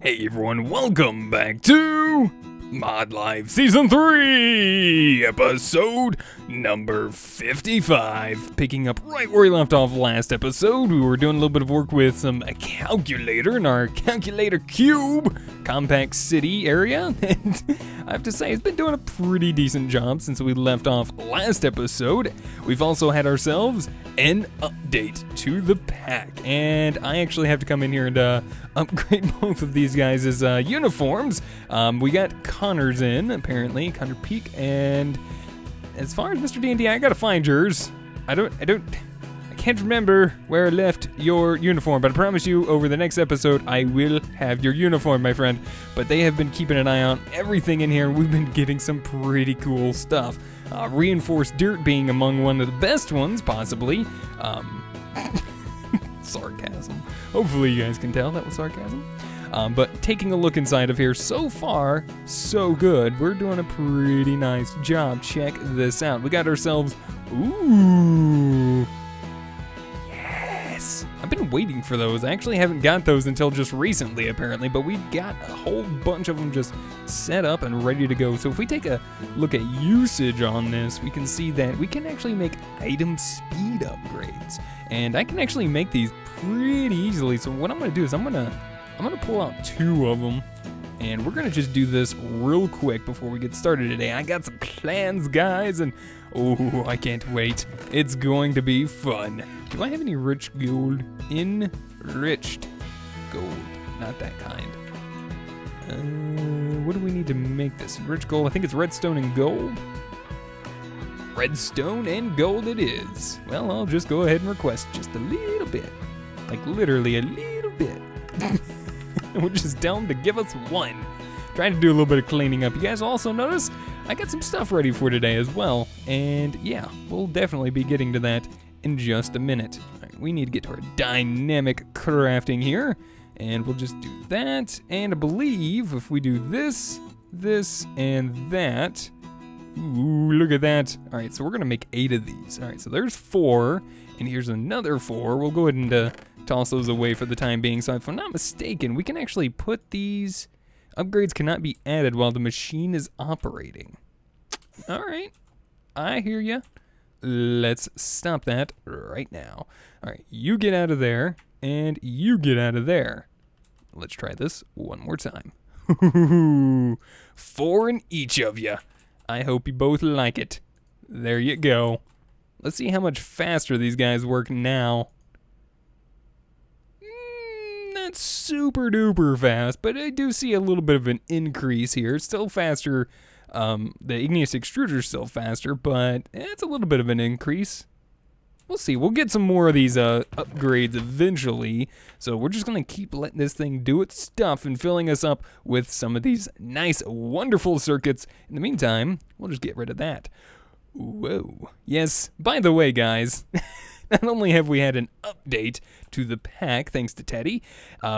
Hey everyone, welcome back to Modlife Season 3, episode number 55. Picking up right where we left off last episode, we were doing a little bit of work with some calculator in our calculator cube compact city area, and I have to say it's been doing a pretty decent job since we left off last episode. We've also had ourselves an update to the pack, and I actually have to come in here and upgrade both of these guys' uniforms. We got Connor's in, apparently, Connor Peak, and as far as Mr. D&D, I gotta find yours. I can't remember where I left your uniform, but I promise you, over the next episode, I will have your uniform, my friend. But they have been keeping an eye on everything in here, and we've been getting some pretty cool stuff. Reinforced dirt being among one of the best ones, possibly. Sarcasm. Hopefully you guys can tell that was sarcasm. But taking a look inside of here, so far, so good. We're doing a pretty nice job. Check this out. We got ourselves... Ooh... Yes! I've been waiting for those. I actually haven't got those until just recently, apparently, but we got a whole bunch of them just set up and ready to go. So if we take a look at usage on this, we can see that we can actually make item speed upgrades. And I can actually make these pretty easily. So what I'm going to do is I'm going to pull out two of them, and we're going to just do this real quick before we get started today. I got some plans, guys, and oh, I can't wait. It's going to be fun. Do I have any rich gold? Enriched gold. Not that kind. What do we need to make this? Rich gold? I think it's redstone and gold. Redstone and gold it is. Well, I'll just go ahead and request just a little bit. Like literally a little bit. Which is down to give us one. Trying to do a little bit of cleaning up. You guys also notice I got some stuff ready for today as well. And yeah, we'll definitely be getting to that in just a minute. All right, we need to get to our dynamic crafting here. And we'll just do that. And I believe if we do this, and that. Ooh, look at that. All right, so we're going to make 8 of these. All right, so there's 4. And here's another 4. We'll go ahead and toss those away for the time being. So if I'm not mistaken, we can actually put these... Upgrades cannot be added while the machine is operating. All right, I hear ya. Let's stop that right now. All right, you get out of there, and you get out of there. Let's try this one more time. 4 in each of you. I hope you both like it. There you go. Let's see how much faster these guys work now. Not super duper fast, but I do see a little bit of an increase here. It's still faster. The igneous extruder is still faster, but it's a little bit of an increase. We'll see. We'll get some more of these upgrades eventually. So we're just going to keep letting this thing do its stuff and filling us up with some of these nice, wonderful circuits. In the meantime, we'll just get rid of that. Whoa. Yes, by the way, guys, not only have we had an update to the pack, thanks to Teddy,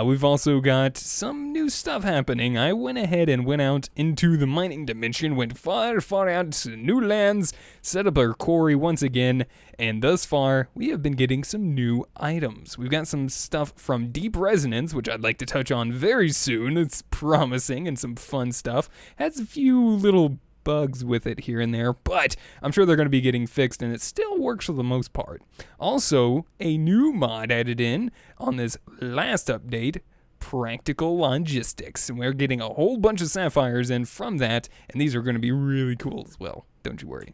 we've also got some new stuff happening. I went ahead and went out into the mining dimension, went far, far out to new lands, set up our quarry once again, and thus far, we have been getting some new items. We've got some stuff from Deep Resonance, which I'd like to touch on very soon. It's promising and some fun stuff. Has a few little bugs with it here and there, but I'm sure they're going to be getting fixed, and it still works for the most part. Also, a new mod added in on this last update, Practical Logistics, and we're getting a whole bunch of sapphires in from that, and these are going to be really cool as well, don't you worry.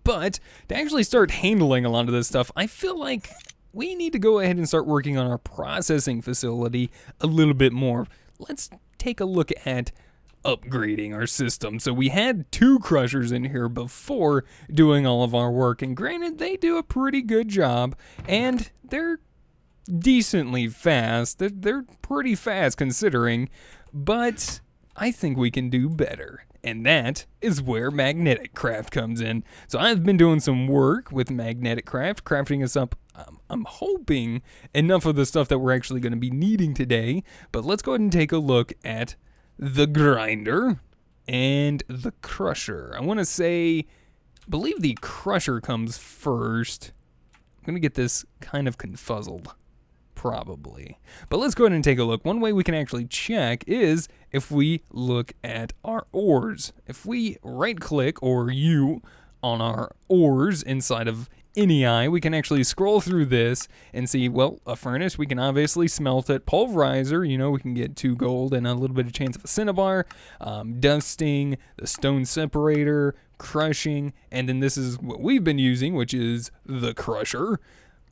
But to actually start handling a lot of this stuff, I feel like we need to go ahead and start working on our processing facility a little bit more. Let's take a look at upgrading our system. So we had 2 crushers in here before doing all of our work, and granted, they do a pretty good job, and they're decently fast. They're pretty fast considering, but I think we can do better. And that is where magnetic craft comes in. So I've been doing some work with magnetic craft, crafting us up, I'm hoping, enough of the stuff that we're actually going to be needing today. But let's go ahead and take a look at the grinder and the crusher. I want to say, I believe the crusher comes first. I'm going to get this kind of confuzzled. Probably. But let's go ahead and take a look. One way we can actually check is if we look at our ores. If we right-click or U on our ores inside of any eye, we can actually scroll through this and see, well, a furnace, we can obviously smelt it. Pulverizer, we can get 2 gold and a little bit of chance of a cinnabar. Dusting, the stone separator, crushing, and then this is what we've been using, which is the crusher.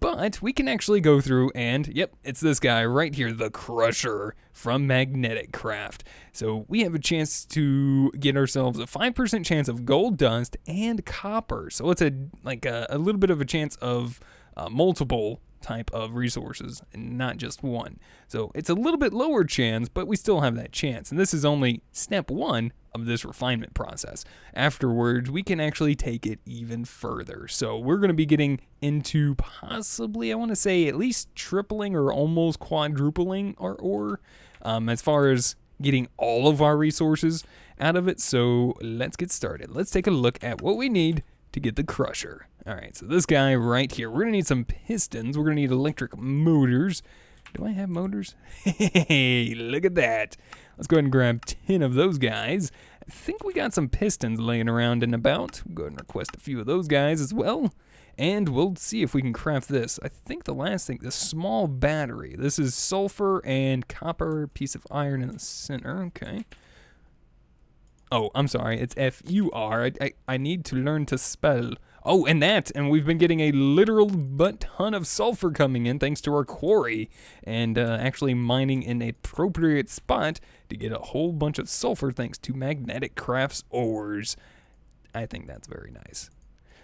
But we can actually go through and, yep, it's this guy right here, the Crusher from Magnetic Craft. So we have a chance to get ourselves a 5% chance of gold dust and copper. So it's a little bit of a chance of multiple type of resources and not just one. So it's a little bit lower chance, but we still have that chance. And this is only step 1 of this refinement process. Afterwards, we can actually take it even further. So we're going to be getting into possibly, I want to say, at least tripling or almost quadrupling our ore as far as getting all of our resources out of it. So let's get started. Let's take a look at what we need to get the Crusher. All right, so this guy right here, we're going to need some pistons. We're going to need electric motors. Do I have motors? Hey, look at that. Let's go ahead and grab 10 of those guys. I think we got some pistons laying around and about. We'll go ahead and request a few of those guys as well. And we'll see if we can craft this. I think the last thing, the small battery. This is sulfur and copper, piece of iron in the center. Okay. Oh, I'm sorry. It's F-U-R. I need to learn to spell. Oh, and we've been getting a literal butt-ton of sulfur coming in thanks to our quarry and actually mining in an appropriate spot to get a whole bunch of sulfur thanks to Magnetic Craft's ores. I think that's very nice.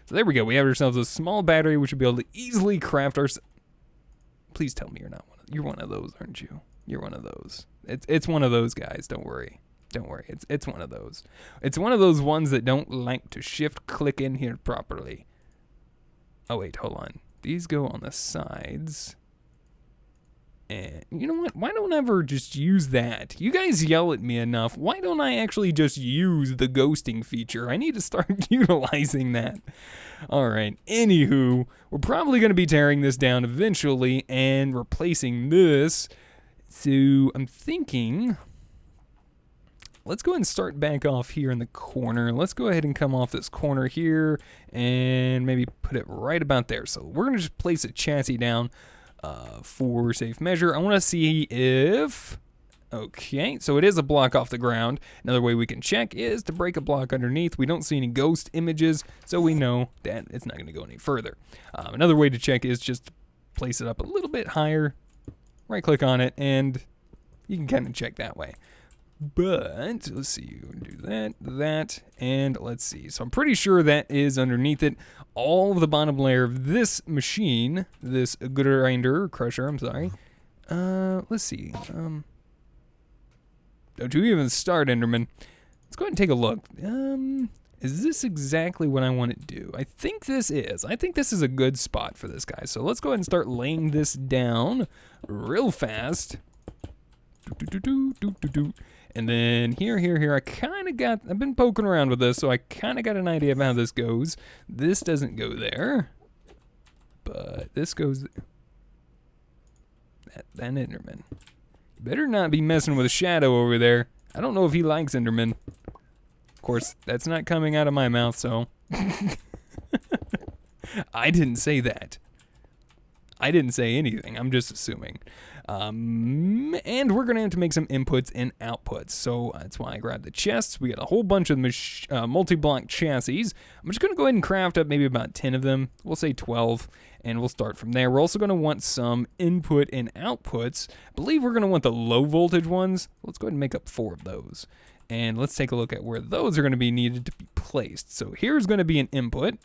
So there we go. We have ourselves a small battery which will be able to easily craft our... Please tell me you're one of those, aren't you? You're one of those. It's one of those guys. Don't worry. Don't worry, it's one of those. It's one of those ones that don't like to shift-click in here properly. Oh, wait, hold on. These go on the sides. And you know what? Why don't I ever just use that? You guys yell at me enough. Why don't I actually just use the ghosting feature? I need to start utilizing that. All right, anywho, we're probably going to be tearing this down eventually and replacing this. So I'm thinking... Let's go ahead and start back off here in the corner. Let's go ahead and come off this corner here and maybe put it right about there. So we're going to just place a chassis down for safe measure. I want to see if... Okay, so it is a block off the ground. Another way we can check is to break a block underneath. We don't see any ghost images, so we know that it's not going to go any further. Another way to check is just place it up a little bit higher, right-click on it, and you can kind of check that way. But let's see, do that, and let's see. So I'm pretty sure that is underneath it. All of the bottom layer of this machine, this crusher, I'm sorry. Let's see. Don't you even start, Enderman. Let's go ahead and take a look. Is this exactly what I want to do? I think this is. I think this is a good spot for this guy. So let's go ahead and start laying this down real fast. And then here, I've been poking around with this, so I kind of got an idea of how this goes. This doesn't go there, but this goes there. That Enderman. You better not be messing with a shadow over there. I don't know if he likes Enderman. Of course, that's not coming out of my mouth, so. I didn't say that. I didn't say anything. I'm just assuming. And we're going to have to make some inputs and outputs. So that's why I grabbed the chests. We got a whole bunch of multi-block chassis. I'm just going to go ahead and craft up maybe about 10 of them. We'll say 12, and we'll start from there. We're also going to want some input and outputs. I believe we're going to want the low voltage ones. Let's go ahead and make up 4 of those. And let's take a look at where those are going to be needed to be placed. So here's going to be an input.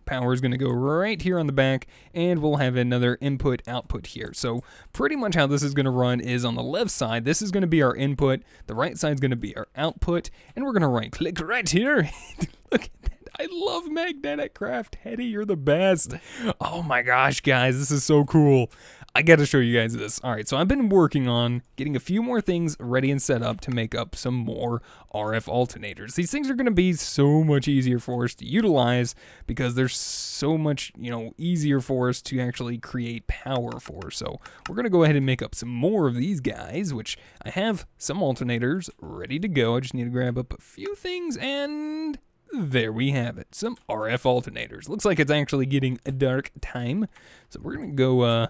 Power is going to go right here on the back, and we'll have another input output here. So pretty much how this is going to run is on the left side, this is going to be our input, the right side is going to be our output, and we're going to right click right here. Look at that. I love Magnetic Craft. Hetty, you're the best. Oh my gosh, guys, this is so cool. I got to show you guys this. All right, so I've been working on getting a few more things ready and set up to make up some more RF alternators. These things are going to be so much easier for us to utilize because they're so much, easier for us to actually create power for. So we're going to go ahead and make up some more of these guys, which I have some alternators ready to go. I just need to grab up a few things, and there we have it. Some RF alternators. Looks like it's actually getting a dark time. So we're going to go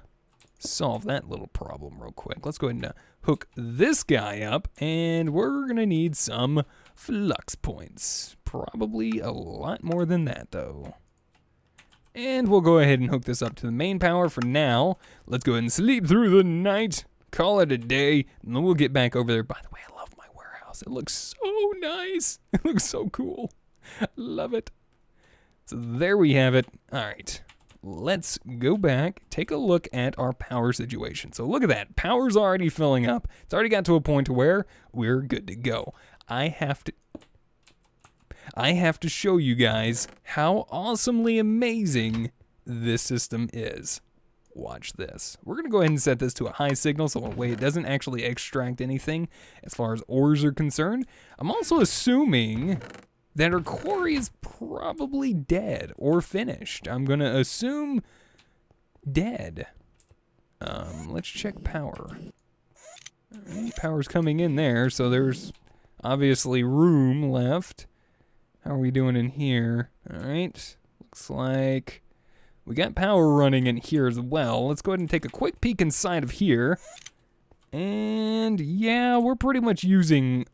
solve that little problem real quick. Let's go ahead and hook this guy up, and we're going to need some flux points. Probably a lot more than that, though. And we'll go ahead and hook this up to the main power for now. Let's go ahead and sleep through the night, call it a day, and then we'll get back over there. By the way, I love my warehouse. It looks so nice. It looks so cool. I love it. So there we have it. All right. Let's go back, take a look at our power situation. So look at that. Power's already filling up. It's already got to a point where we're good to go. I have to show you guys how awesomely amazing this system is. Watch this. We're going to go ahead and set this to a high signal so that way it doesn't actually extract anything as far as ores are concerned. I'm also assuming that our quarry is probably dead or finished. I'm going to assume dead. Let's check power. All right, power's coming in there, so there's obviously room left. How are we doing in here? All right, looks like we got power running in here as well. Let's go ahead and take a quick peek inside of here. And yeah, we're pretty much using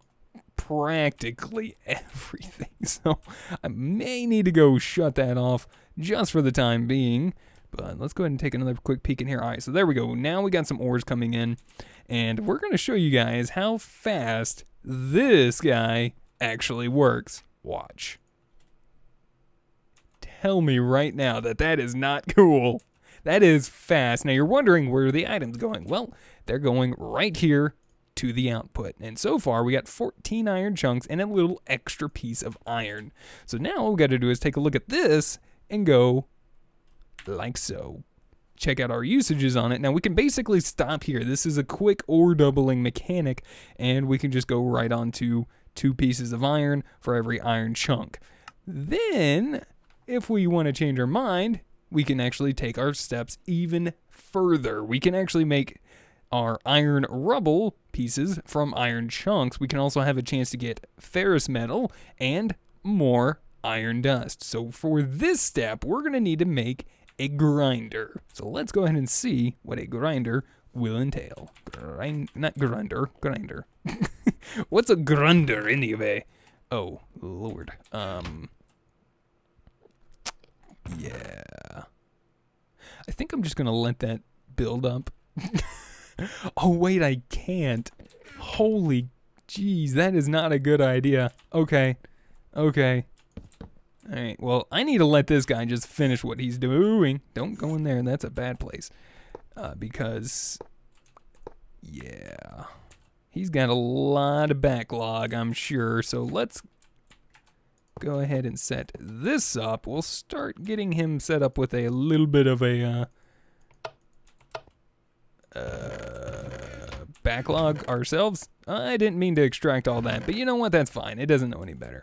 practically everything, so I may need to go shut that off just for the time being, but let's go ahead and take another quick peek in here. All right, so there we go. Now we got some ores coming in, and we're going to show you guys how fast this guy actually works. Watch. Tell me right now that that is not cool. That is fast. Now you're wondering where are the items going? Well, they're going right here to the output. And so far, we got 14 iron chunks and a little extra piece of iron. So now all we got to do is take a look at this and go like so. Check out our usages on it. Now we can basically stop here. This is a quick ore doubling mechanic, and we can just go right on to 2 pieces of iron for every iron chunk. Then, if we want to change our mind, we can actually take our steps even further. We can actually make our iron rubble pieces from iron chunks. We can also have a chance to get ferrous metal and more iron dust. So for this step, we're going to need to make a grinder. So let's go ahead and see what a grinder will entail. Grinder. What's a grinder anyway? Oh, Lord. Yeah. I think I'm just going to let that build up. Oh, wait, I can't. Holy jeez, that is not a good idea. Okay. All right, well, I need to let this guy just finish what he's doing. Don't go in there, that's a bad place. Because, yeah, he's got a lot of backlog, I'm sure. So let's go ahead and set this up. We'll start getting him set up with a little bit of a backlog ourselves. I didn't mean to extract all that, but you know what? That's fine. It doesn't know any better.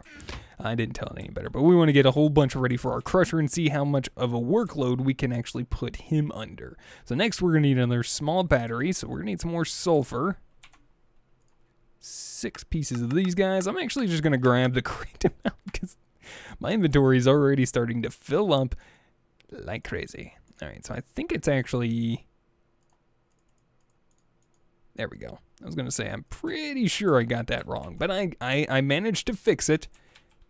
I didn't tell it any better, but we want to get a whole bunch ready for our crusher and see how much of a workload we can actually put him under. So next we're going to need another small battery, so we're going to need some more sulfur. 6 pieces of these guys. I'm actually just going to grab the correct amount because my inventory is already starting to fill up like crazy. All right, so I think it's actually... There we go. I was going to say, I'm pretty sure I got that wrong, but I managed to fix it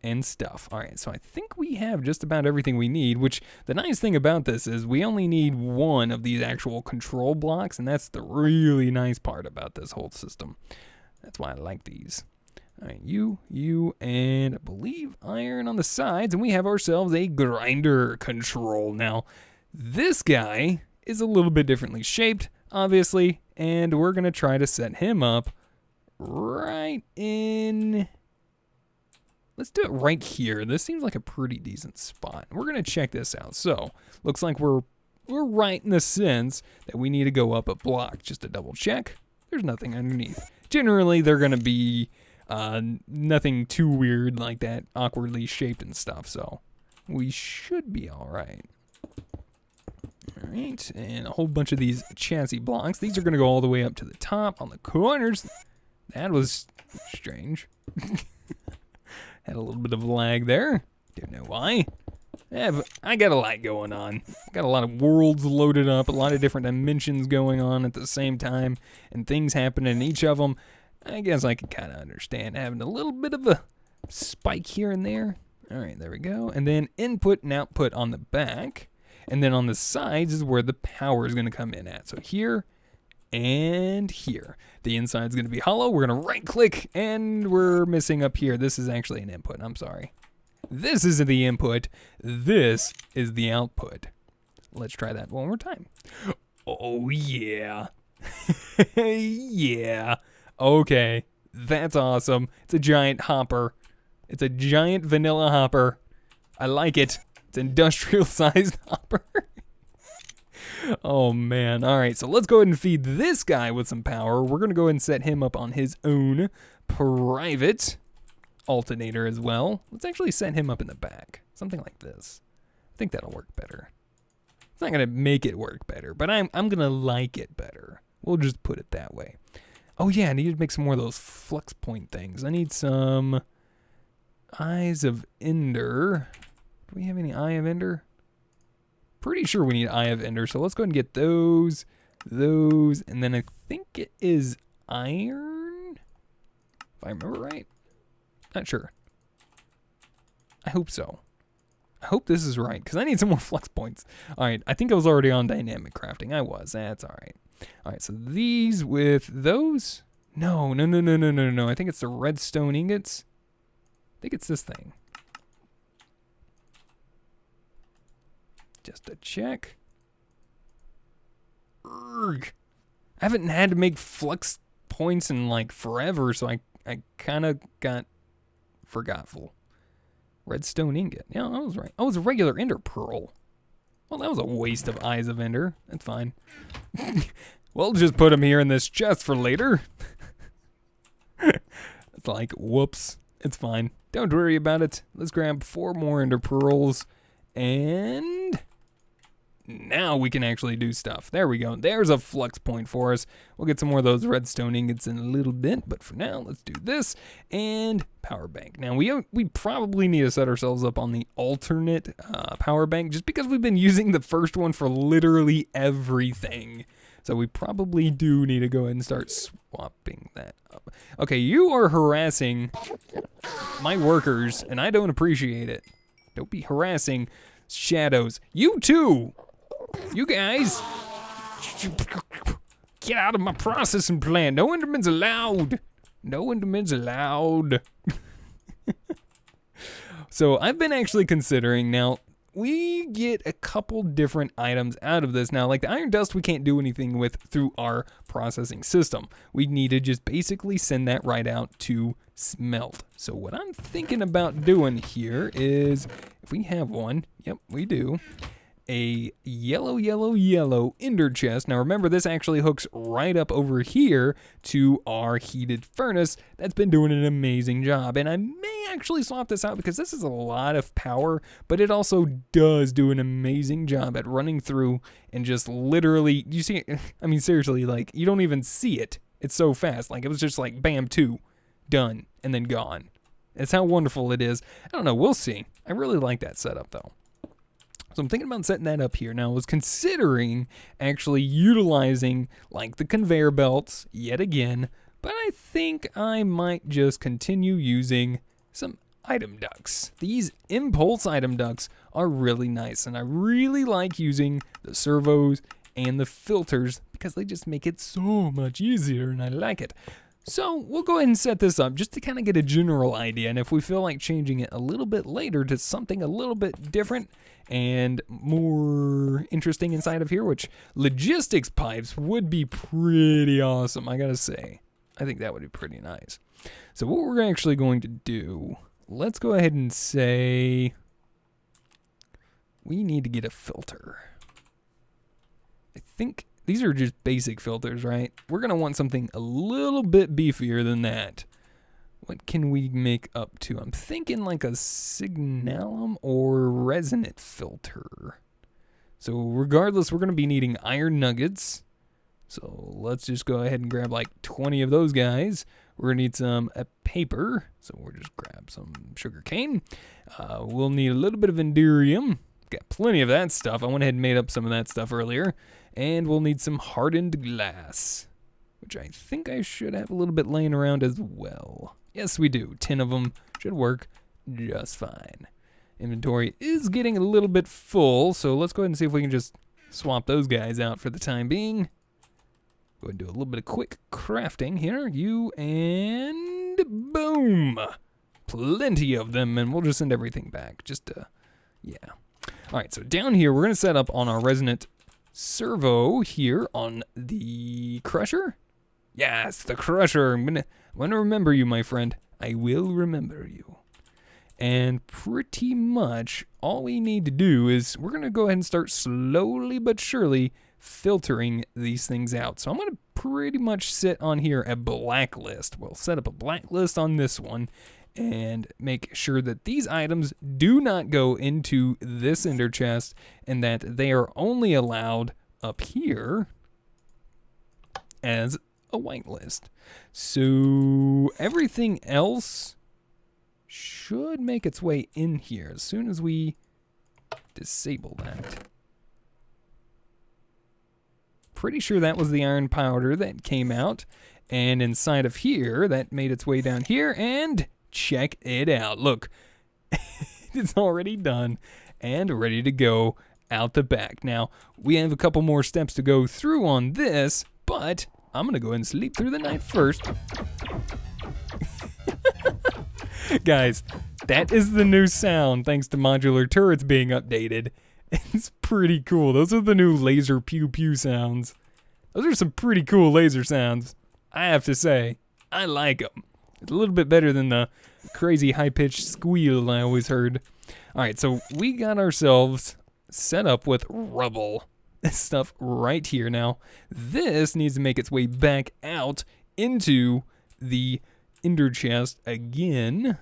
and stuff. All right, so I think we have just about everything we need, which the nice thing about this is we only need 1 of these actual control blocks, and that's the really nice part about this whole system. That's why I like these. All right, you, and I believe iron on the sides, and we have ourselves a grinder control. Now, this guy is a little bit differently shaped, obviously, and we're going to try to set him up right in... Let's do it right here. This seems like a pretty decent spot. We're going to check this out. So, looks like we're we're right in the sense that we need to go up a block just to double check. There's nothing underneath. Generally, they're going to be nothing too weird like that, awkwardly shaped and stuff, so we should be all right. All right, and a whole bunch of these chassis blocks. These are going to go all the way up to the top on the corners. That was strange. Had a little bit of lag there. Don't know why. Yeah, but I got a lot going on. Got a lot of worlds loaded up, a lot of different dimensions going on at the same time, and things happening in each of them. I guess I can kind of understand having a little bit of a spike here and there. All right, there we go. And then input and output on the back. And then on the sides is where the power is going to come in at. So here and here. The inside is going to be hollow. We're going to right click and we're missing up here. This is actually an input. I'm sorry. This is the input. This is the output. Let's try that one more time. Oh, yeah. Yeah. Okay. That's awesome. It's a giant hopper. It's a giant vanilla hopper. I like it. It's industrial sized hopper. Oh man. All right, so let's go ahead and feed this guy with some power. We're going to go ahead and set him up on his own private alternator as well. Let's actually set him up in the back. Something like this. I think that'll work better. It's not going to make it work better, but I'm going to like it better. We'll just put it that way. Oh yeah, I need to make some more of those flux point things. I need some Eyes of Ender. Do we have any Eye of Ender? Pretty sure we need Eye of Ender, so let's go ahead and get those, and then I think it is iron, if I remember right. Not sure. I hope so. I hope this is right, because I need some more flux points. All right, I think I was already on dynamic crafting. I was. That's all right. All right, so these with those. No. I think it's the redstone ingots. I think it's this thing. Just to check. Urgh. I haven't had to make flux points in like forever, so I kind of got forgetful. Redstone ingot. Yeah, I was right. Oh, it's a regular ender pearl. Well, that was a waste of Eyes of Ender. That's fine. We'll just put them here in this chest for later. It's like, whoops. It's fine. Don't worry about it. Let's grab 4 more ender pearls. And now we can actually do stuff. There we go. There's a flux point for us. We'll get some more of those redstone ingots in a little bit, but for now, let's do this and power bank. Now, we probably need to set ourselves up on the alternate power bank just because we've been using the first one for literally everything. So we probably do need to go ahead and start swapping that up. Okay, you are harassing my workers, and I don't appreciate it. Don't be harassing shadows. You too! You guys! Get out of my processing plant. No Endermans allowed. No Endermans allowed. So I've been actually considering now, we get a couple different items out of this. Now, like the iron dust, we can't do anything with through our processing system. We need to just basically send that right out to smelt. So what I'm thinking about doing here is, if we have one, yep, we do, a yellow ender chest. Now remember, this actually hooks right up over here to our heated furnace. That's been doing an amazing job. And I may actually swap this out because this is a lot of power, but it also does do an amazing job at running through and just literally, you see, I mean, seriously, like you don't even see it. It's so fast. Like it was just like bam, 2, done, and then gone. It's how wonderful it is. I don't know, we'll see. I really like that setup though. So I'm thinking about setting that up here. Now I was considering actually utilizing like the conveyor belts yet again, but I think I might just continue using some item ducts. These impulse item ducts are really nice, and I really like using the servos and the filters because they just make it so much easier, and I like it. So we'll go ahead and set this up just to kind of get a general idea, and if we feel like changing it a little bit later to something a little bit different and more interesting inside of here, which logistics pipes would be pretty awesome, I gotta say. I think that would be pretty nice. So what we're actually going to do, let's go ahead and say we need to get a filter. think these are just basic filters, right? We're going to want something a little bit beefier than that. What can we make up to? I'm thinking like a signalum or resonant filter. So regardless, we're going to be needing iron nuggets. So let's just go ahead and grab like 20 of those guys. We're going to need some paper. So we'll just grab some sugar cane. We'll need a little bit of endurium. Got plenty of that stuff. I went ahead and made up some of that stuff earlier. And we'll need some hardened glass, which I think I should have a little bit laying around as well. Yes, we do. 10 of them should work just fine. Inventory is getting a little bit full, so let's go ahead and see if we can just swap those guys out for the time being. Go ahead and do a little bit of quick crafting here. You and boom. Plenty of them, and we'll just send everything back. Yeah. All right, so down here, we're going to set up on our resonant servo here on the crusher. Yes, the crusher. I'm gonna remember you, my friend. I will remember you. And pretty much all we need to do is we're going to go ahead and start slowly but surely filtering these things out. So I'm going to pretty much sit on here a blacklist. We'll set up a blacklist on this one and make sure that these items do not go into this ender chest and that they are only allowed up here as a whitelist. So everything else should make its way in here as soon as we disable that. Pretty sure that was the iron powder that came out, and inside of here that made its way down here, and check it out. Look, it's already done and ready to go out the back. Now, we have a couple more steps to go through on this, but I'm going to go ahead and sleep through the night first. Guys, that is the new sound thanks to modular turrets being updated. It's pretty cool. Those are the new laser pew pew sounds. Those are some pretty cool laser sounds, I have to say. I like them. It's a little bit better than the crazy high-pitched squeal I always heard. All right, so we got ourselves set up with rubble. This stuff right here. Now, this needs to make its way back out into the ender chest again.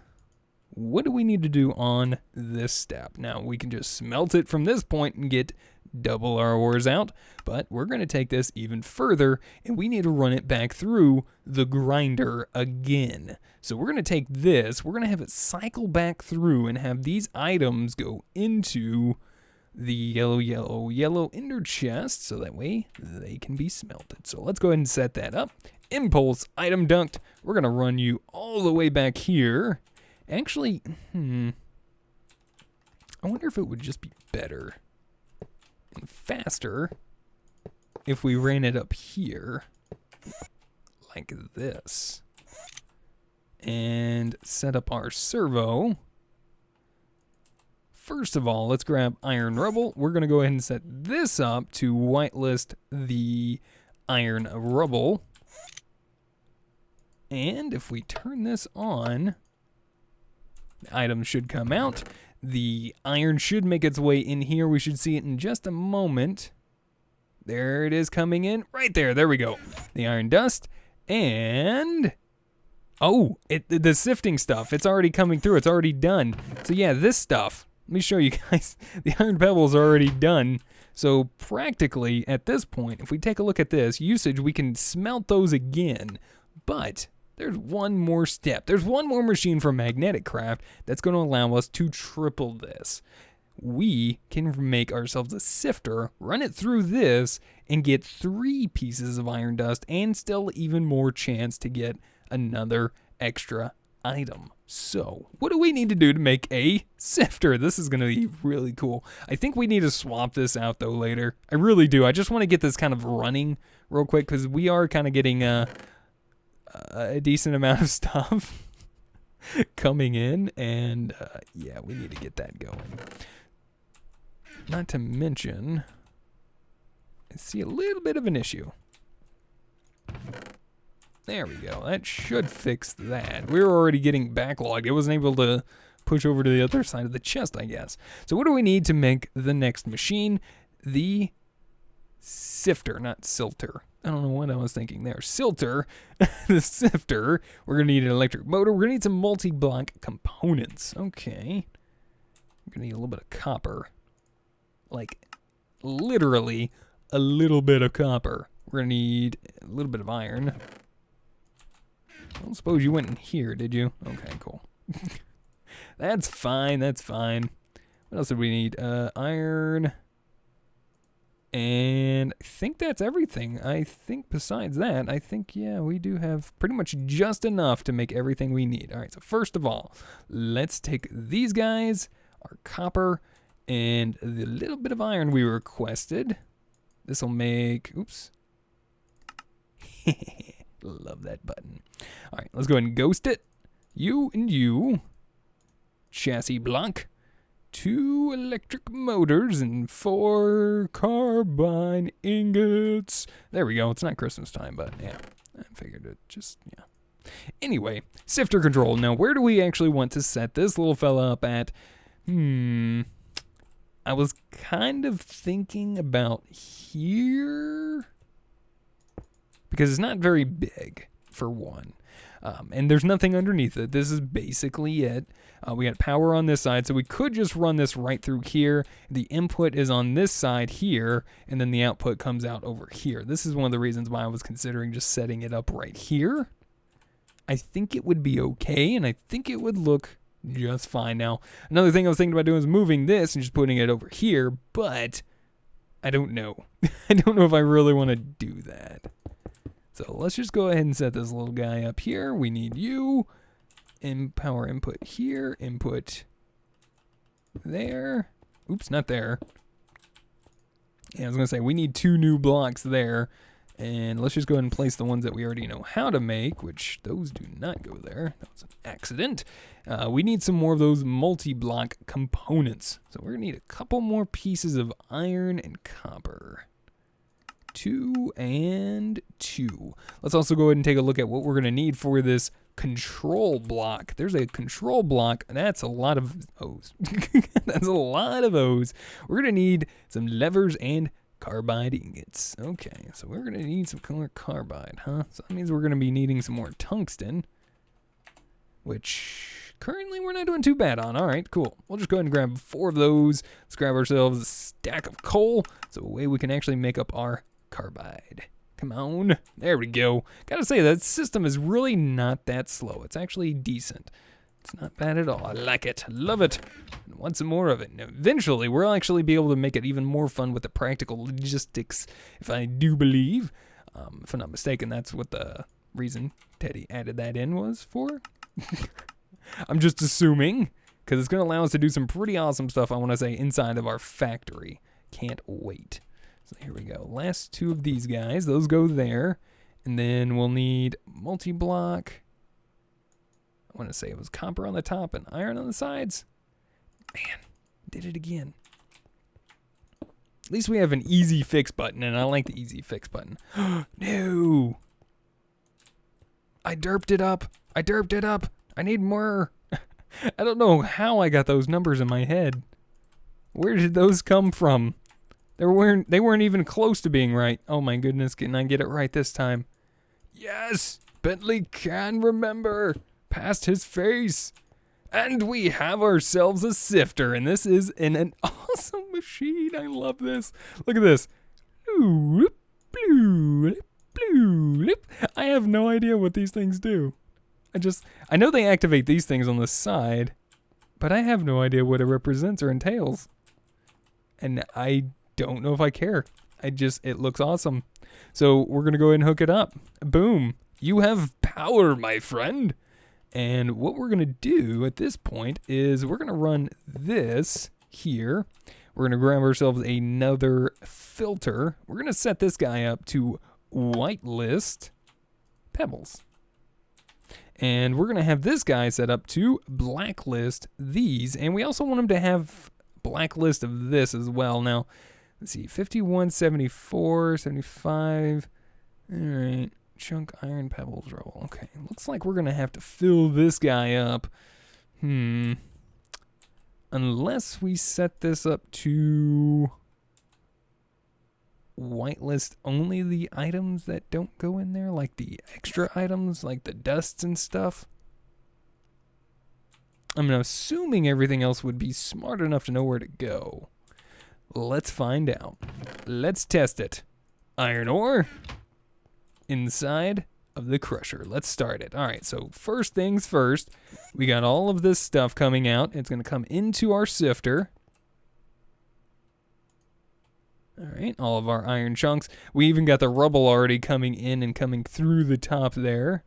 What do we need to do on this step? Now, we can just smelt it from this point and get double our ores out, but we're going to take this even further, and we need to run it back through the grinder again. So we're going to take this, we're going to have it cycle back through and have these items go into the yellow ender chest, so that way they can be smelted. So let's go ahead and set that up. Impulse item duct. We're going to run you all the way back here. Actually, I wonder if it would just be better and faster if we ran it up here like this and set up our servo. First of all, let's grab iron rubble. We're going to go ahead and set this up to whitelist the iron rubble. And if we turn this on, the item should come out. The iron should make its way in here. We should see it in just a moment. There it is coming in. Right there. There we go. The iron dust. And oh, the sifting stuff. It's already coming through. It's already done. So yeah, this stuff. Let me show you guys. The iron pebbles are already done. So practically at this point, if we take a look at this usage, we can smelt those again. But there's one more step. There's one more machine for magnetic craft that's going to allow us to triple this. We can make ourselves a sifter, run it through this, and get 3 pieces of iron dust and still even more chance to get another extra item. So, what do we need to do to make a sifter? This is going to be really cool. I think we need to swap this out, though, later. I really do. I just want to get this kind of running real quick because we are kind of getting a decent amount of stuff coming in, and yeah, we need to get that going. Not to mention, I see a little bit of an issue. There we go. That should fix that. We were already getting backlogged. It wasn't able to push over to the other side of the chest, I guess. So what do we need to make the next machine? The sifter, not silter. I don't know what I was thinking there. Silter, the sifter. We're going to need an electric motor. We're going to need some multi-block components. Okay. We're going to need a little bit of copper. Like, literally a little bit of copper. We're going to need a little bit of iron. I don't suppose you went in here, did you? Okay, cool. That's fine, that's fine. What else did we need? Iron. And I think that's everything. I think besides that, I think, yeah, we do have pretty much just enough to make everything we need. All right, so first of all, let's take these guys, our copper, and the little bit of iron we requested. This will make, oops. Love that button. All right, let's go ahead and ghost it. You and you. Chassis block. 2 electric motors and 4 carbine ingots. There we go. It's not Christmas time, but yeah, I figured it just, yeah. Anyway, sifter control. Now, where do we actually want to set this little fella up at? I was kind of thinking about here because it's not very big, for one. And there's nothing underneath it. This is basically it. We got power on this side, so we could just run this right through here. The input is on this side here, and then the output comes out over here. This is one of the reasons why I was considering just setting it up right here. I think it would be okay, and I think it would look just fine. Now, another thing I was thinking about doing is moving this and just putting it over here, but I don't know. I don't know if I really want to do that. So let's just go ahead and set this little guy up here. We need you. Power input here. Input there. Oops, not there. Yeah, I was going to say, we need 2 new blocks there. And let's just go ahead and place the ones that we already know how to make, which those do not go there. That was an accident. We need some more of those multi-block components. So we're going to need a couple more pieces of iron and copper. 2 and 2. Let's also go ahead and take a look at what we're going to need for this control block. There's a control block. That's a lot of O's. That's a lot of O's. We're going to need some levers and carbide ingots. Okay, so we're going to need some carbide, huh? So that means we're going to be needing some more tungsten, which currently we're not doing too bad on. All right, cool. We'll just go ahead and grab 4 of those. Let's grab ourselves a stack of coal so a way we can actually make up our carbide. Come on. There we go. Gotta say, that system is really not that slow. It's actually decent. It's not bad at all. I like it. Love it. And want some more of it. Now, eventually, we'll actually be able to make it even more fun with the practical logistics, if I do believe. If I'm not mistaken, that's what the reason Teddy added that in was for. I'm just assuming, because it's going to allow us to do some pretty awesome stuff, I want to say, inside of our factory. Can't wait. So here we go. Last 2 of these guys. Those go there. And then we'll need multi-block. I want to say it was copper on the top and iron on the sides. Man, did it again. At least we have an easy fix button, and I like the easy fix button. No! I derped it up. I derped it up. I need more. I don't know how I got those numbers in my head. Where did those come from? They weren't even close to being right. Oh my goodness, can I get it right this time? Yes! Bentley can remember! Past his face! And we have ourselves a sifter, and this is an awesome machine. I love this. Look at this. I have no idea what these things do. I know they activate these things on the side, but I have no idea what it represents or entails. And I don't know if I care. It looks awesome. So we're going to go ahead and hook it up. Boom. You have power, my friend. And what we're going to do at this point is we're going to run this here. We're going to grab ourselves another filter. We're going to set this guy up to whitelist pebbles. And we're going to have this guy set up to blacklist these. And we also want him to have blacklist of this as well. Now, let's see, 51, 74, 75. All right, chunk iron pebbles roll. Okay, looks like we're going to have to fill this guy up. Unless we set this up to whitelist only the items that don't go in there, like the extra items, like the dusts and stuff. I'm assuming everything else would be smart enough to know where to go. Let's find out. Let's test it. Iron ore inside of the crusher. Let's start it. All right, so first things first, we got all of this stuff coming out. It's going to come into our sifter. All right, all of our iron chunks. We even got the rubble already coming in and coming through the top there.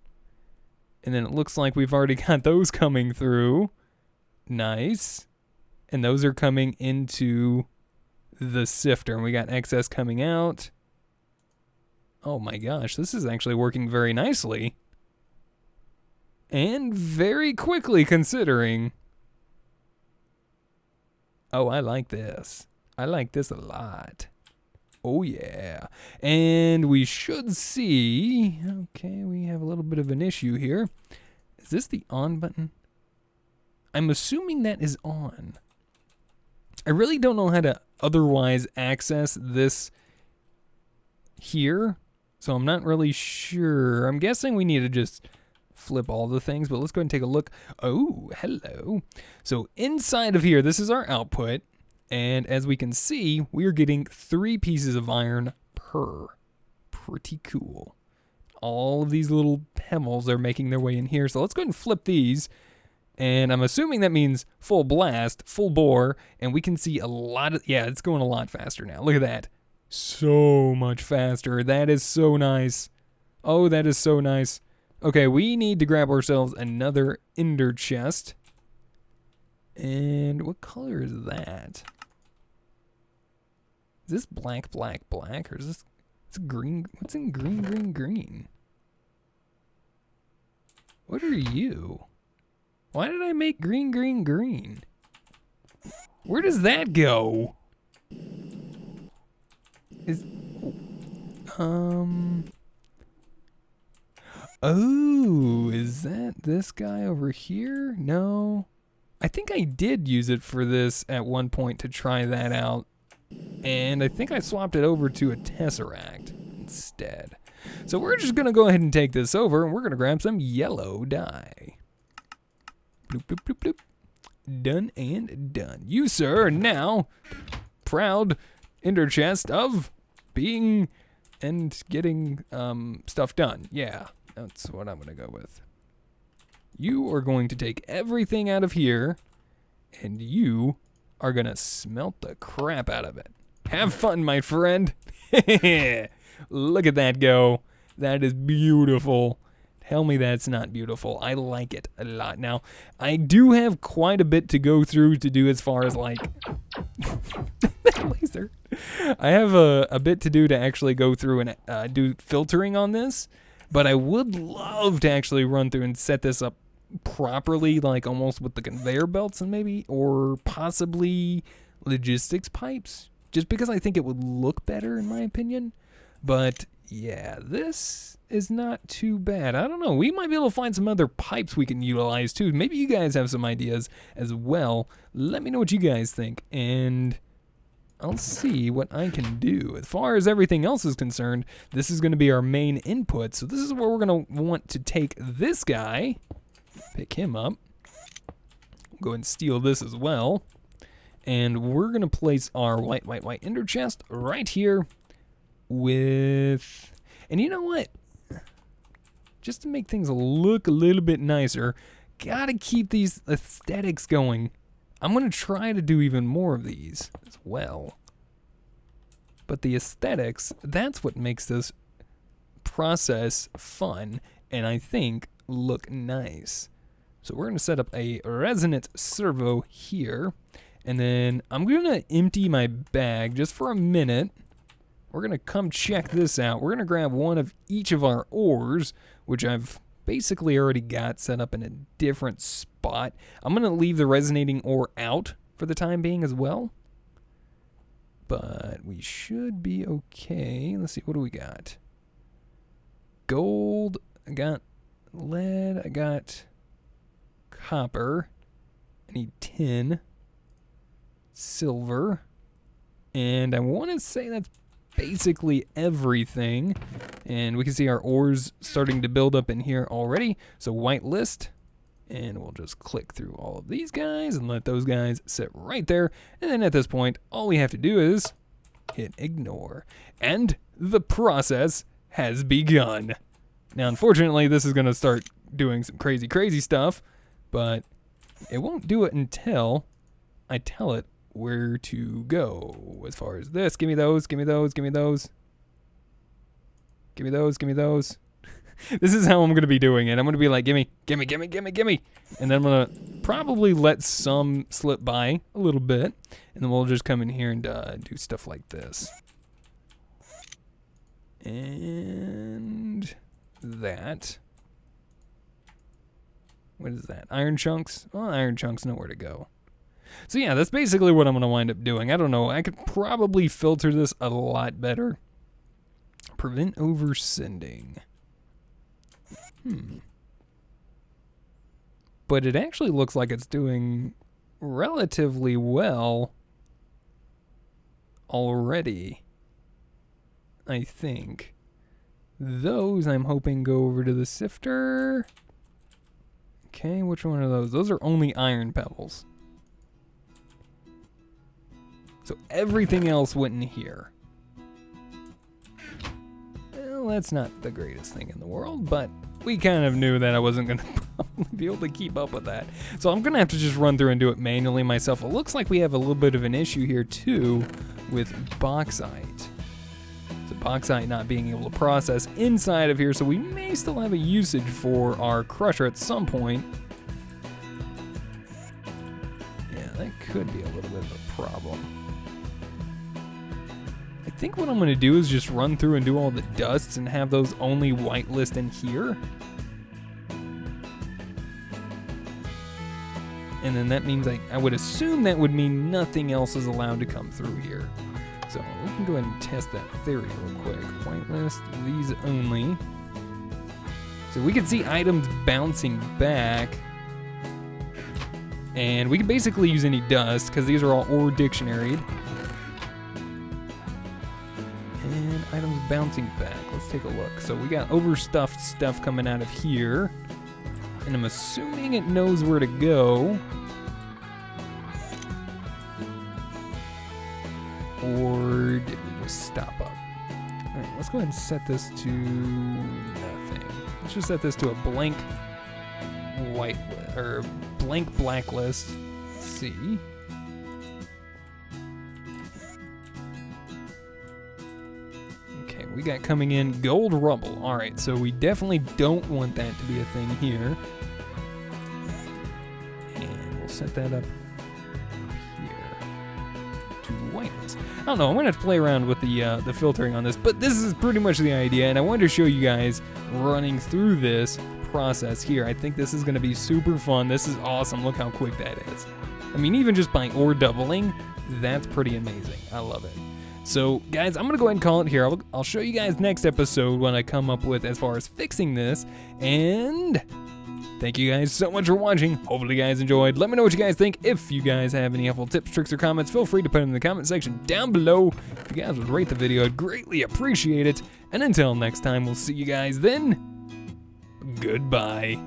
And then it looks like we've already got those coming through. Nice. And those are coming into the sifter. And we got excess coming out. Oh my gosh, this is actually working very nicely. And very quickly considering. Oh, I like this. I like this a lot. Oh yeah. And we should see, okay, we have a little bit of an issue here. Is this the on button? I'm assuming that is on. I really don't know how to otherwise access this here, so I'm not really sure. I'm guessing we need to just flip all the things, but let's go ahead and take a look. Oh, hello. So inside of here, this is our output, and as we can see, we're getting 3 pieces of iron per. Pretty cool. All of these little pebbles are making their way in here, so let's go ahead and flip these. And I'm assuming that means full blast, full bore, and we can see a lot of, yeah, it's going a lot faster now. Look at that. So much faster. That is so nice. Oh, that is so nice. Okay, we need to grab ourselves another ender chest. And what color is that? Is this black, black, black, or is this, it's green? What's in green, green, green? What are you? Why did I make green, green, green? Where does that go? Is, oh, is that this guy over here? No. I think I did use it for this at one point to try that out. And I think I swapped it over to a tesseract instead. So we're just going to go ahead and take this over, and we're going to grab some yellow dye. Bloop, bloop, bloop, bloop. Done and done. You, sir, are now proud ender chest of being and getting stuff done. Yeah, that's what I'm going to go with. You are going to take everything out of here, and you are going to smelt the crap out of it. Have fun, my friend. Look at that go. That is beautiful. Tell me that's not beautiful. I like it a lot. Now, I do have quite a bit to go through to do as far as like that laser. I have a bit to do to actually go through and do filtering on this, but I would love to actually run through and set this up properly, like almost with the conveyor belts and maybe, or possibly logistics pipes, just because I think it would look better in my opinion. But yeah, this is not too bad. I don't know. We might be able to find some other pipes we can utilize too. Maybe you guys have some ideas as well. Let me know what you guys think, and I'll see what I can do. As far as everything else is concerned, this is going to be our main input. So this is where we're going to want to take this guy, pick him up, go and steal this as well. And we're going to place our white ender chest right here with, and you know what? Just to make things look a little bit nicer, gotta keep these aesthetics going. I'm going to try to do even more of these as well. But the aesthetics, that's what makes this process fun and I think look nice. So we're going to set up a resonant servo here. And then I'm going to empty my bag just for a minute. We're going to come check this out. We're going to grab one of each of our ores, which I've basically already got set up in a different spot. I'm going to leave the resonating ore out for the time being as well. But we should be okay. Let's see, what do we got? Gold, I got lead, I got copper. I need tin, silver, and I want to say that's basically everything. And we can see our ores starting to build up in here already. So whitelist. And we'll just click through all of these guys and let those guys sit right there. And then at this point, all we have to do is hit ignore. And the process has begun. Now, unfortunately, this is going to start doing some crazy stuff, but it won't do it until I tell it where to go. As far as this, give me those, give me those, give me those. Give me those, give me those. This is how I'm going to be doing it. I'm going to be like, gimme, gimme, gimme, gimme, gimme. And then I'm going to probably let some slip by a little bit. And then we'll just come in here and do stuff like this. And that. What is that? Iron chunks? Well, iron chunks nowhere to go. So yeah, that's basically what I'm going to wind up doing. I don't know. I could probably filter this a lot better. Prevent oversending. But it actually looks like it's doing relatively well already, I think. Those I'm hoping go over to the sifter. Okay, which one are those? Those are only iron pebbles. So everything else went in here. Well, that's not the greatest thing in the world, but we kind of knew that I wasn't going to probably be able to keep up with that. So I'm going to have to just run through and do it manually myself. It looks like we have a little bit of an issue here, too, with bauxite. So bauxite not being able to process inside of here, so we may still have a usage for our crusher at some point. Yeah, that could be a little bit of a problem. I think what I'm going to do is just run through and do all the dusts and have those only whitelist in here. And then that means I would assume that would mean nothing else is allowed to come through here. So we can go ahead and test that theory real quick. Whitelist, these only. So we can see items bouncing back. And we can basically use any dust because these are all ore dictionaried. And items bouncing back. Let's take a look. So we got overstuffed stuff coming out of here. And I'm assuming it knows where to go. Or did we just stop up? Alright, let's go ahead and set this to nothing. Let's just set this to a blank white or blank blacklist. Let's see. Okay, we got coming in gold rubble. Alright, so we definitely don't want that to be a thing here. And we'll set that up whitelist. I don't know, I'm gonna have to play around with the filtering on this, but this is pretty much the idea, and I wanted to show you guys running through this process here. I think this is gonna be super fun. This is awesome. Look how quick that is. I mean, even just by ore doubling, that's pretty amazing. I love it. So guys, I'm gonna go ahead and call it here. I'll show you guys next episode what I come up with as far as fixing this, and thank you guys so much for watching. Hopefully you guys enjoyed. Let me know what you guys think. If you guys have any helpful tips, tricks, or comments, feel free to put them in the comment section down below. If you guys would rate the video, I'd greatly appreciate it. And until next time, we'll see you guys then. Goodbye.